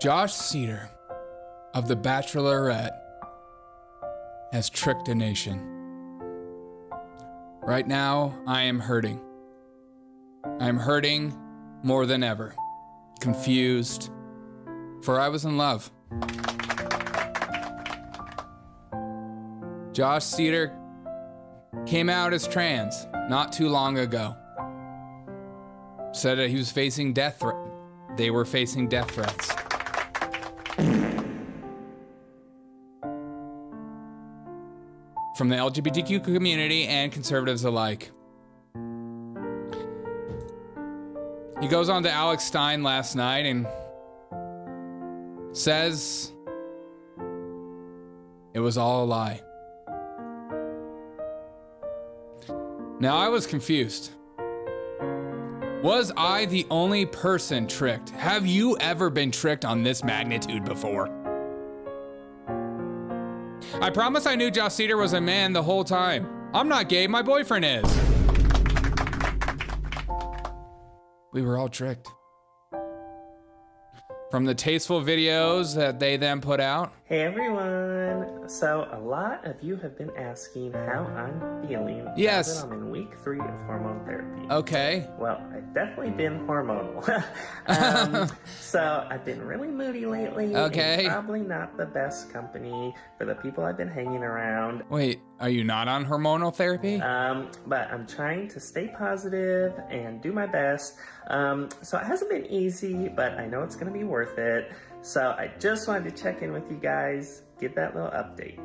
Josh Seiter of the Bachelorette has tricked a nation. Right now, I am hurting. I'm hurting more than ever. Confused, for I was in love. Josh Seiter came out as trans not too long ago. Said that he was facing death they were facing death threats. From the LGBTQ community and conservatives alike. He goes on to Alex Stein last night and says it was all a lie. Now, I was confused. Was I the only person tricked? Have you ever been tricked on this magnitude before? I promise I knew Josh Seiter was a man the whole time. I'm not gay, my boyfriend is. We were all tricked. From the tasteful videos that they then put out. Hey everyone! So a lot of you have been asking how I'm feeling. Yes. Now that I'm in week 3 of hormone therapy. Okay. Well, I've definitely been hormonal. So I've been really moody lately. Okay. And probably not the best company for the people I've been hanging around. Wait, are you not on hormonal therapy? But I'm trying to stay positive and do my best. So it hasn't been easy, but I know it's going to be worth it. So I just wanted to check in with you guys, give that little update.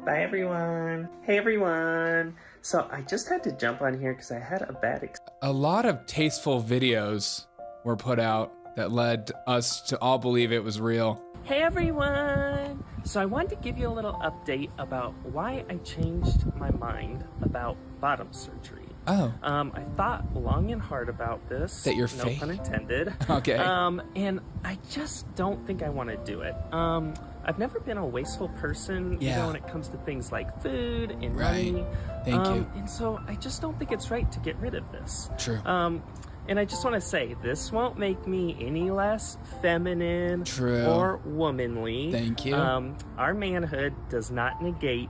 Bye everyone. Hey everyone. So I just had to jump on here because I had a bad experience. A lot of tasteful videos were put out that led us to all believe it was real. Hey everyone! So I wanted to give you a little update about why I changed my mind about bottom surgery. Oh. I thought long and hard about this. That you're no fake? pun intended. Okay. And I just don't think I want to do it. I've never been a wasteful person, you know, when it comes to things like food and money. Thank you. And so I just don't think it's right to get rid of this. True. And I just want to say, this won't make me any less feminine or womanly. Thank you. Our manhood does not negate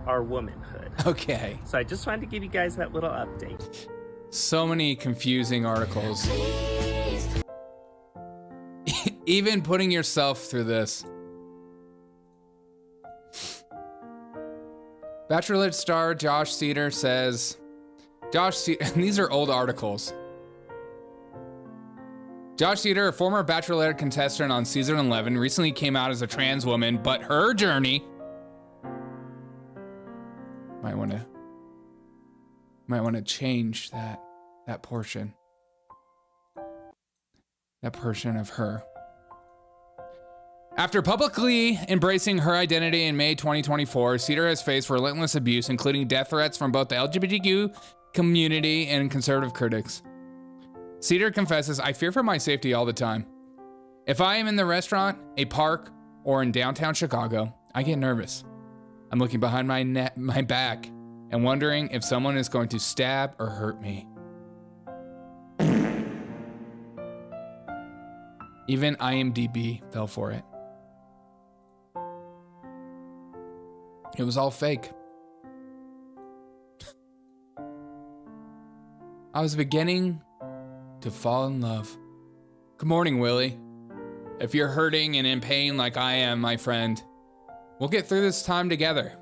our womanhood. Okay. So I just wanted to give you guys that little update. So many confusing articles. Even putting yourself through this. Bachelorette star Josh Seiter says, and these are old articles. Josh Seiter, a former Bachelorette contestant on season 11, recently came out as a trans woman, but her journey might want to change that portion of her. After publicly embracing her identity in May 2024, Seiter has faced relentless abuse, including death threats from both the LGBTQ community and conservative critics. Seiter confesses, "I fear for my safety all the time. If I am in the restaurant, a park, or in downtown Chicago, I get nervous. I'm looking behind my back and wondering if someone is going to stab or hurt me." Even IMDb fell for it. It was all fake. I was beginning to fall in love. Good morning, Willie. If you're hurting and in pain like I am, my friend, we'll get through this time together.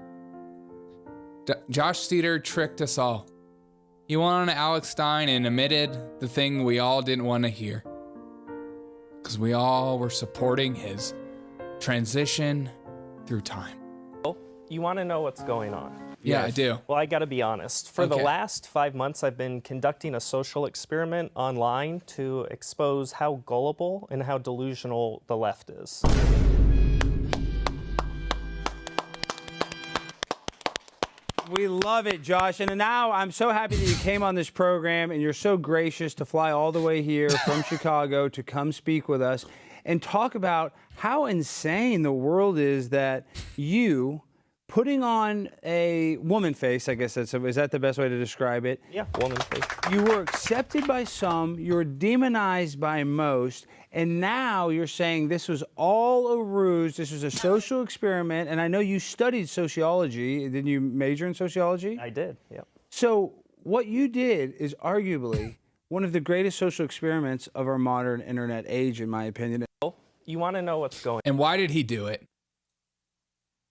Josh Seiter tricked us all. He went on to Alex Stein and admitted the thing we all didn't want to hear. Because we all were supporting his transition through time. You want to know what's going on? Yeah, I do. Well, I got to be honest. For the last 5 months, I've been conducting a social experiment online to expose how gullible and how delusional the left is. We love it, Josh. And now I'm so happy that you came on this program and you're so gracious to fly all the way here from Chicago to come speak with us and talk about how insane the world is that you putting on a woman face, I guess is that the best way to describe it? Yeah, woman face. You were accepted by some, you were demonized by most, and now you're saying this was all a ruse, this was a social experiment, and I know you studied sociology. Didn't you major in sociology? I did, yep. So what you did is arguably one of the greatest social experiments of our modern internet age, in my opinion. You want to know what's going on? And why did he do it?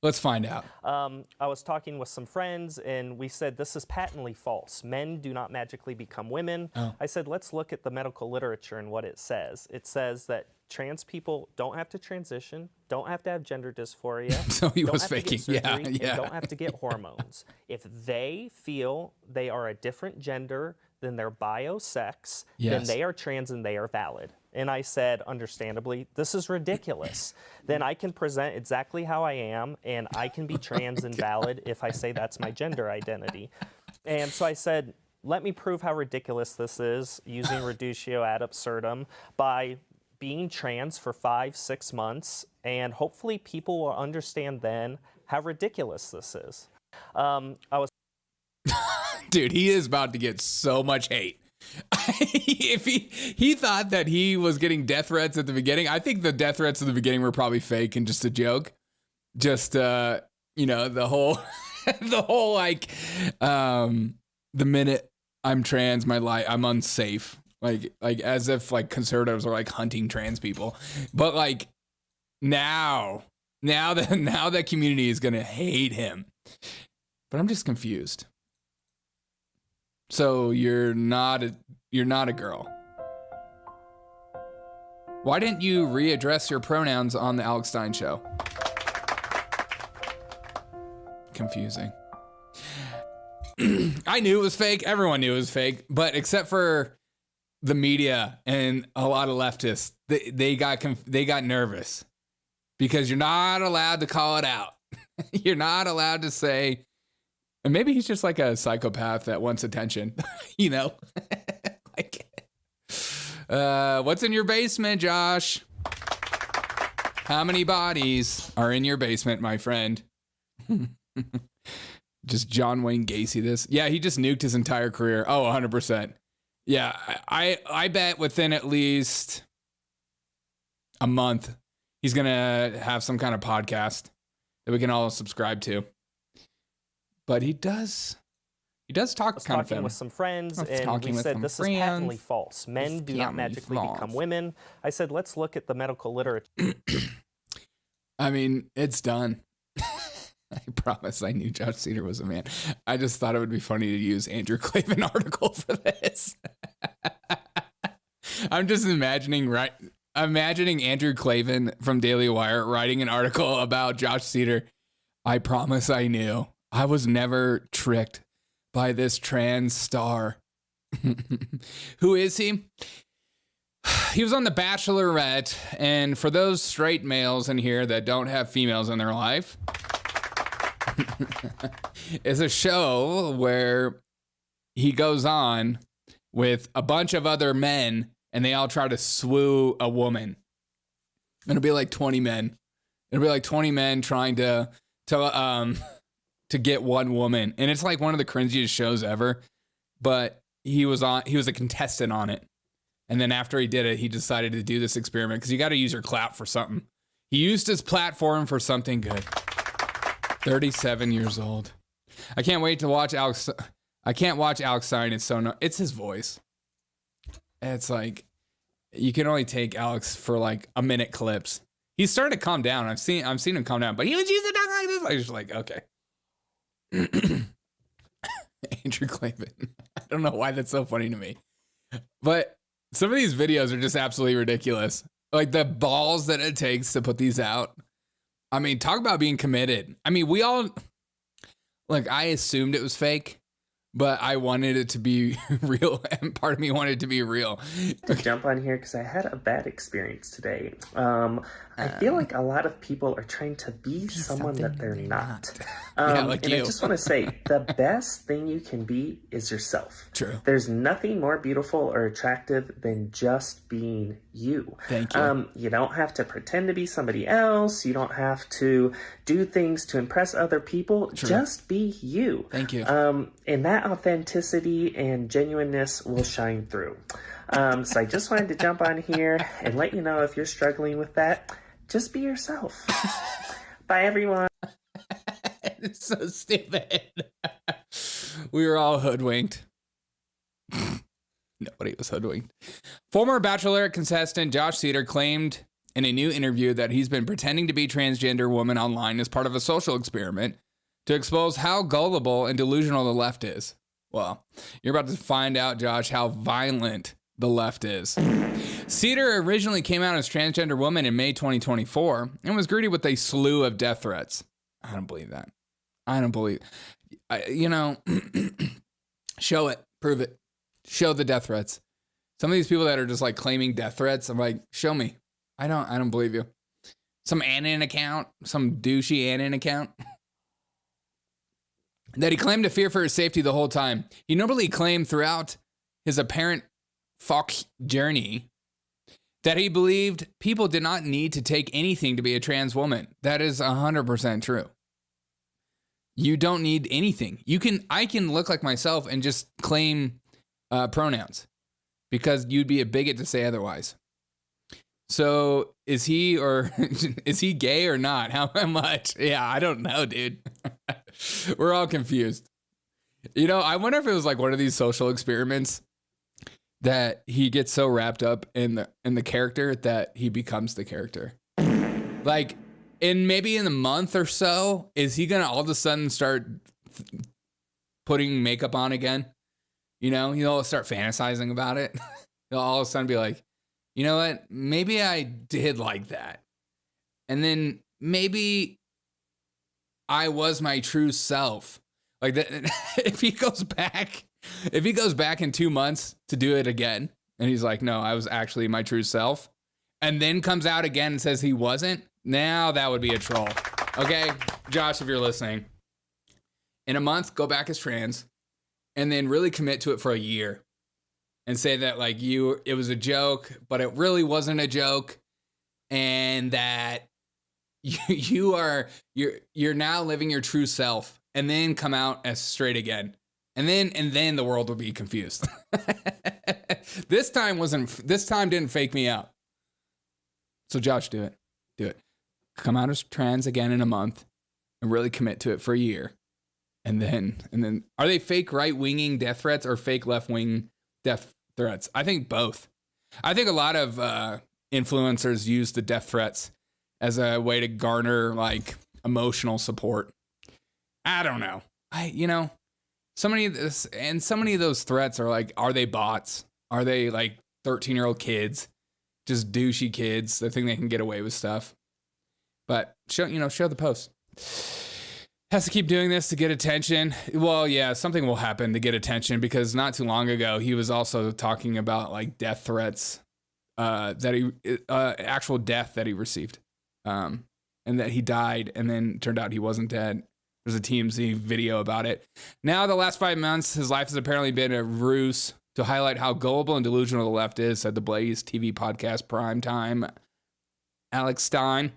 Let's find out. I was talking with some friends, and we said, this is patently false. Men do not magically become women. Oh. I said, let's look at the medical literature and what it says. It says that trans people don't have to transition, don't have to have gender dysphoria, So he don't was have to faking. get Yeah, surgery, yeah. and don't have to get hormones. If they feel they are a different gender than their bio-sex, then Yes. they are trans and they are valid. And I said, understandably, this is ridiculous. Then I can present exactly how I am, and I can be trans and valid if I say that's my gender identity. And so I said, let me prove how ridiculous this is using reductio ad absurdum by being trans for 5-6 months, and hopefully people will understand then how ridiculous this is. I was Dude, he is about to get so much hate. If he thought that he was getting death threats at the beginning, I think the death threats at the beginning were probably fake and just a joke. Just the whole the whole like the minute I'm trans, I'm unsafe. Like as if like conservatives are like hunting trans people. But like now that community is gonna hate him. But I'm just confused. So you're not a girl. Why didn't you readdress your pronouns on the Alex Stein show? Confusing. I knew it was fake. Everyone knew it was fake, but except for the media and a lot of leftists, they got nervous because you're not allowed to call it out. You're not allowed to say. And maybe he's just like a psychopath that wants attention, you know? Like, what's in your basement, Josh? How many bodies are in your basement, my friend? Just John Wayne Gacy this. Yeah, he just nuked his entire career. Oh, 100%. Yeah, I bet within at least a month, he's going to have some kind of podcast that we can all subscribe to. But he does talk kind of talking with some friends, and we said this is patently false. Men do not magically become women. I said, let's look at the medical literature. I mean, it's done. I promise I knew Josh Seiter was a man. I just thought it would be funny to use Andrew Klavan article for this. I'm just imagining Andrew Klavan from Daily Wire writing an article about Josh Seiter. I promise I knew. I was never tricked by this trans star. Who is he? He was on The Bachelorette, and for those straight males in here that don't have females in their life, it's a show where he goes on with a bunch of other men, and they all try to swoo a woman. It'll be like 20 men. It'll be like 20 men trying to get one woman, and it's like one of the cringiest shows ever. But he was a contestant on it, and then after he did it, he decided to do this experiment because you got to use your clout for something. He used his platform for something good. 37 years old. I can't wait to watch Alex. I can't watch Alex Stein. It's his voice. It's like you can only take Alex for like a minute clips. He's starting to calm down. I've seen him calm down, but he was using to talk like this. I was just like, okay. Andrew Klavan. I don't know why that's so funny to me. But some of these videos are just absolutely ridiculous. Like the balls that it takes to put these out. I mean, talk about being committed. I mean, I assumed it was fake, but I wanted it to be real, and part of me wanted it to be real. To jump on here because I had a bad experience today. I feel like a lot of people are trying to be someone that they're not. Like and you. I just want to say, the best thing you can be is yourself. True. There's nothing more beautiful or attractive than just being you. Thank you. You don't have to pretend to be somebody else. You don't have to do things to impress other people. True. Just be you. Thank you. And that authenticity and genuineness will shine through. So I just wanted to jump on here and let you know if you're struggling with that, just be yourself. Bye, everyone. It's so stupid. We were all hoodwinked. Nobody was hoodwinked. Former Bachelorette contestant Josh Seiter claimed in a new interview that he's been pretending to be transgender woman online as part of a social experiment to expose how gullible and delusional the left is. Well, you're about to find out, Josh, how violent the left is. Seiter originally came out as transgender woman in May 2024 and was greeted with a slew of death threats. I don't believe that. I don't believe. Show it. Prove it. Show the death threats. Some of these people that are just like claiming death threats, I'm like, show me. I don't believe you. Some Annan account, some douchey Annan account that he claimed to fear for his safety the whole time. He normally claimed throughout his apparent fuck journey that he believed people did not need to take anything to be a trans woman. That is 100% true. You don't need anything. I can look like myself and just claim pronouns because you'd be a bigot to say otherwise. So is he gay or not? How much? Yeah, I don't know, dude. We're all confused. I wonder if it was like one of these social experiments that he gets so wrapped up in the character that he becomes the character. Like maybe in a month or so, is he gonna all of a sudden start putting makeup on again? He'll start fantasizing about it. He'll all of a sudden be like, you know what? Maybe I did like that. And then maybe I was my true self. Like that. If he goes back in 2 months to do it again, and he's like, no, I was actually my true self, and then comes out again and says he wasn't, now that would be a troll. Okay, Josh, if you're listening, in a month, go back as trans, and then really commit to it for a year and say that like it was a joke, but it really wasn't a joke. And that you're now living your true self, and then come out as straight again. And then the world will be confused. This time didn't fake me out. So Josh, do it. Come out as trans again in a month and really commit to it for a year. And then are they fake right-winging death threats or fake left-wing death threats? I think both. I think a lot of influencers use the death threats as a way to garner like emotional support. I don't know. So many of those threats are like, are they bots? Are they like 13-year-old kids, just douchey kids that think they can get away with stuff? But show the post. Has to keep doing this to get attention. Well, yeah, something will happen to get attention, because not too long ago he was also talking about like death threats, actual death that he received, and that he died, and then turned out he wasn't dead. There's a TMZ video about it. Now, the last 5 months, his life has apparently been a ruse to highlight how gullible and delusional the left is, said the Blaze TV podcast Primetime Alex Stein.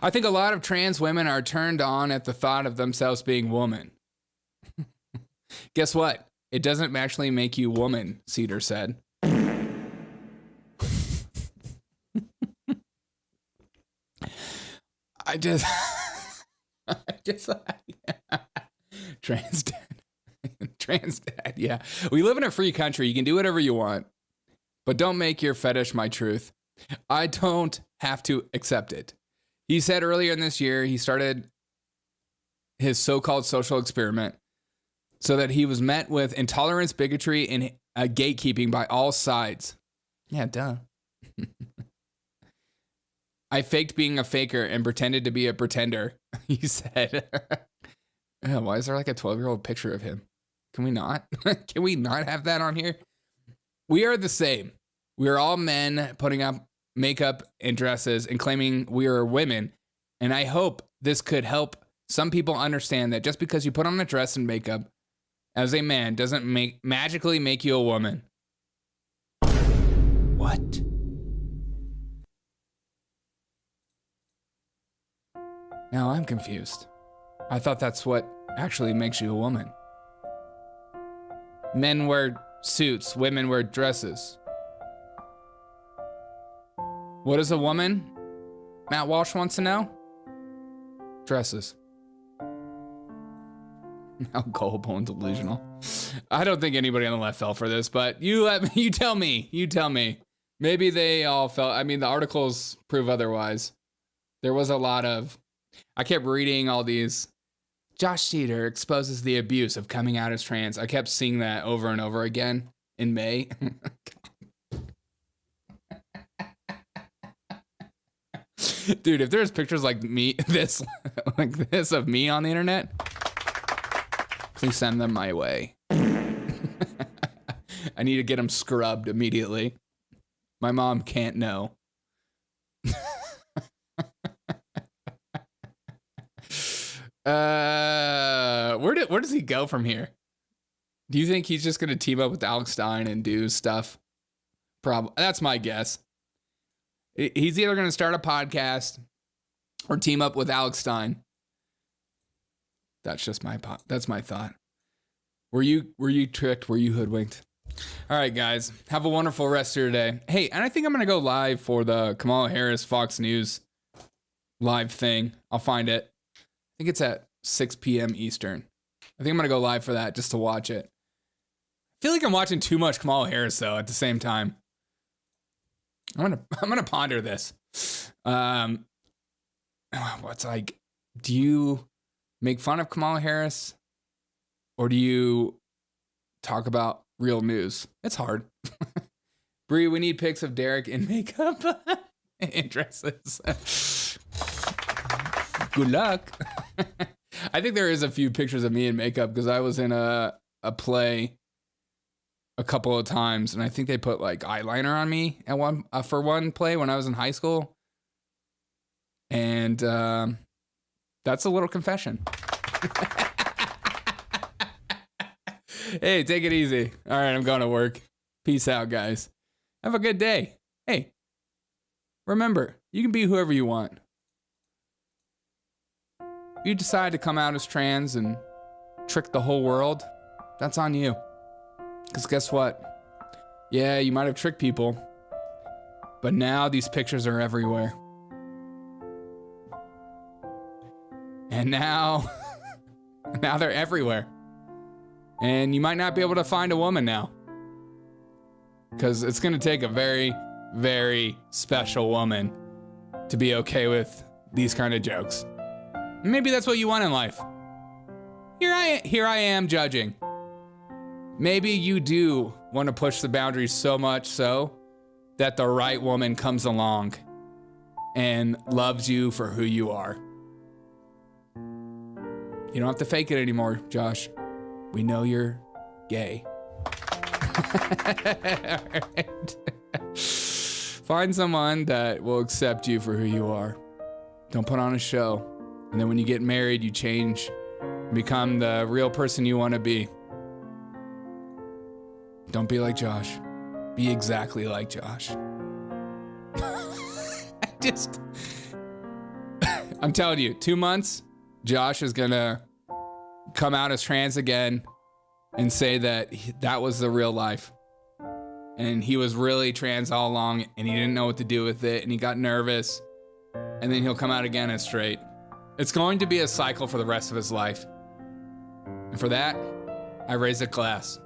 I think a lot of trans women are turned on at the thought of themselves being woman. Guess what? It doesn't actually make you woman, Seiter said. Trans dad, yeah. We live in a free country. You can do whatever you want, but don't make your fetish my truth. I don't have to accept it. He said earlier in this year, he started his so-called social experiment so that he was met with intolerance, bigotry, and gatekeeping by all sides. Yeah, duh. I faked being a faker and pretended to be a pretender, he said. Why is there like a 12-year-old picture of him? Can we not? Can we not have that on here? We are the same. We are all men putting up makeup and dresses and claiming we are women. And I hope this could help some people understand that just because you put on a dress and makeup as a man doesn't magically make you a woman. What? Now I'm confused. I thought that's what actually makes you a woman. Men wear suits, women wear dresses. What is a woman? Matt Walsh wants to know. Dresses. How gullible and delusional. I don't think anybody on the left fell for this, but you tell me. You tell me. Maybe they all fell. I mean, the articles prove otherwise. There was a lot of, I kept reading all these. Josh Seiter exposes the abuse of coming out as trans. I kept seeing that over and over again in May. Dude, if there's pictures like me, like this of me on the internet, please send them my way. I need to get them scrubbed immediately. My mom can't know. Where does he go from here? Do you think he's just gonna team up with Alex Stein and do stuff? That's my guess. He's either gonna start a podcast or team up with Alex Stein. That's just that's my thought. Were you tricked? Were you hoodwinked? All right, guys, have a wonderful rest of your day. Hey, and I think I'm gonna go live for the Kamala Harris Fox News live thing. I'll find it. I think it's at 6 p.m. Eastern. I think I'm gonna go live for that just to watch it. I feel like I'm watching too much Kamala Harris though at the same time. I'm gonna ponder this. What's like, do you make fun of Kamala Harris or do you talk about real news? It's hard. Bree, we need pics of Derek in makeup and dresses. Good luck. I think there is a few pictures of me in makeup because I was in a play a couple of times, and I think they put like eyeliner on me at for one play when I was in high school. And that's a little confession. Hey, take it easy. All right, I'm going to work. Peace out, guys. Have a good day. Hey, remember, you can be whoever you want. If you decide to come out as trans and trick the whole world, that's on you. Because guess what? Yeah, you might have tricked people, but now these pictures are everywhere. And now they're everywhere. And you might not be able to find a woman now. Because it's going to take a very, very special woman to be okay with these kind of jokes. Maybe that's what you want in life. Here I am judging. Maybe you do want to push the boundaries so much so that the right woman comes along and loves you for who you are. You don't have to fake it anymore, Josh. We know you're gay. Right. Find someone that will accept you for who you are. Don't put on a show. And then when you get married, you change and become the real person you want to be. Don't be like Josh. Be exactly like Josh. I'm telling you, 2 months, Josh is gonna come out as trans again and say that that was the real life. And he was really trans all along and he didn't know what to do with it and he got nervous. And then he'll come out again as straight. It's going to be a cycle for the rest of his life. And for that, I raise a glass.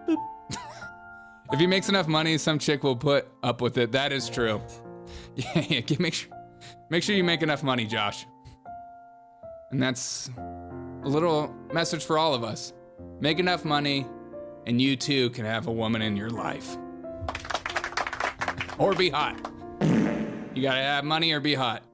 Boop. If he makes enough money, some chick will put up with it. That is true. Yeah, make sure you make enough money, Josh. And that's a little message for all of us. Make enough money, and you too can have a woman in your life. Or be hot. You gotta have money or be hot.